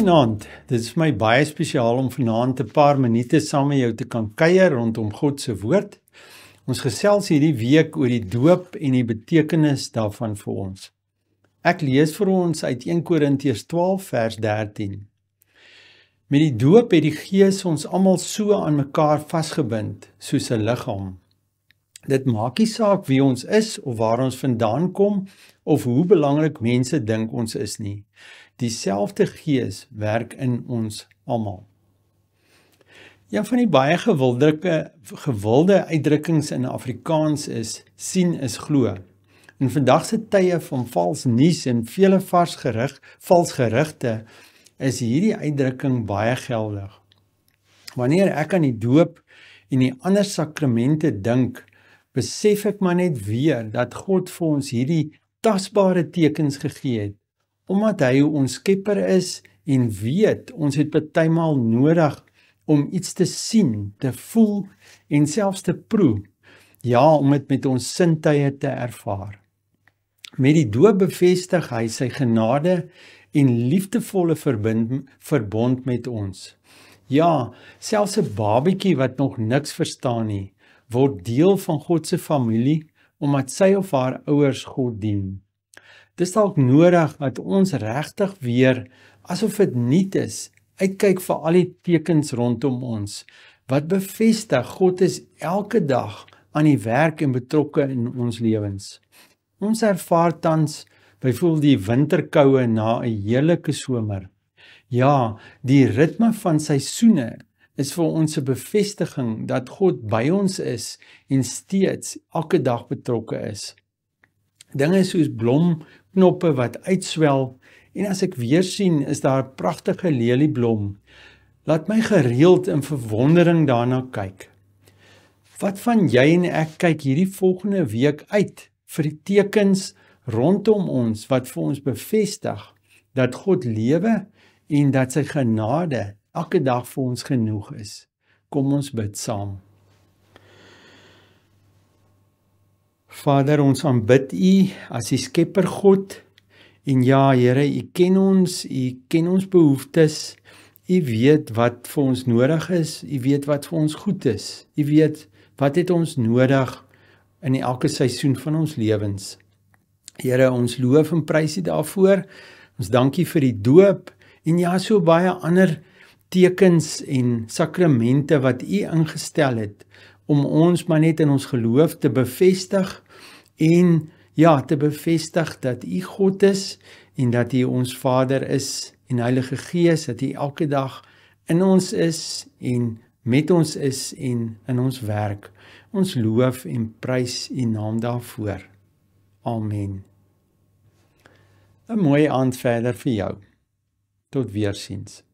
Goeienaand, dit is vir my baie spesiaal om vanaand 'n paar minute saam met jou te kan kuier rondom God se woord. Ons gesels hierdie week oor die doop en die betekenis daarvan vir ons. Ek lees vir ons uit 1 Korintiërs 12 vers 13. Met die doop het die Gees ons almal so aan mekaar vasgebind soos 'n liggaam. Dit maak nie saak wie ons is of waar ons vandaan kom of hoe belangrik mense dink ons is nie. Dieselfde Gees werk in ons almal. Een van die baie gewilde uitdrukkings in Afrikaans is sien is glo. In vandag se tye van vals nuus en vele vals gerugte is hierdie uitdrukking baie geldig. Wanneer ek aan die doop en die ander sakramente dink, besef ek maar net weer dat God vir ons hierdie tasbare tekens gegee het, omdat hy ons skepper is en weet ons het partymal nodig om iets te sien, te voel en selfs te proe, ja, om dit met ons sintuie te ervaar. Met die doop bevestig hy sy genade en liefdevolle verbond met ons. Ja, selfs 'n babietjie wat nog niks verstaan nie, word deel van God se familie omdat sy of haar ouers God dien. Dis dalk nodig dat ons regtig weer, asof dit nuut is, uitkyk vir al die tekens rondom ons, wat bevestig God is elke dag aan die werk en betrokke in ons lewens. Ons ervaar tans byvoorbeeld die winterkoue na 'n heerlike somer. Ja, die ritme van seisoene is vir ons 'n bevestiging dat God by ons is en steeds elke dag betrokke is. Dinge soos blomknoppe wat uitswel en as ek weer sien is daar 'n pragtige lelieblom. Laat my gereeld in verwondering daarna kyk. Wat van jy en ek kyk hierdie volgende week uit vir die tekens rondom ons wat vir ons bevestig dat God lewe en dat sy genade elke dag vir ons genoeg is. Kom ons bid saam. Vader, ons aanbid U as die skepper God. En ja, Here, U ken ons behoeftes. U weet wat vir ons nodig is. U weet wat vir ons goed is. U weet wat het ons nodig in elke seisoen van ons lewens. Here, ons loof en prys U daarvoor. Ons dank U vir die doop en ja, so baie ander tekens en sakramente wat U ingestel het om ons maar net in ons geloof te bevestig en ja, te bevestig dat U God is en dat U ons Vader is en Heilige Gees, dat U elke dag in ons is en met ons is en in ons werk. Ons loof en prys U naam daarvoor. Amen. 'n Mooi aand verder vir jou. Tot weersiens.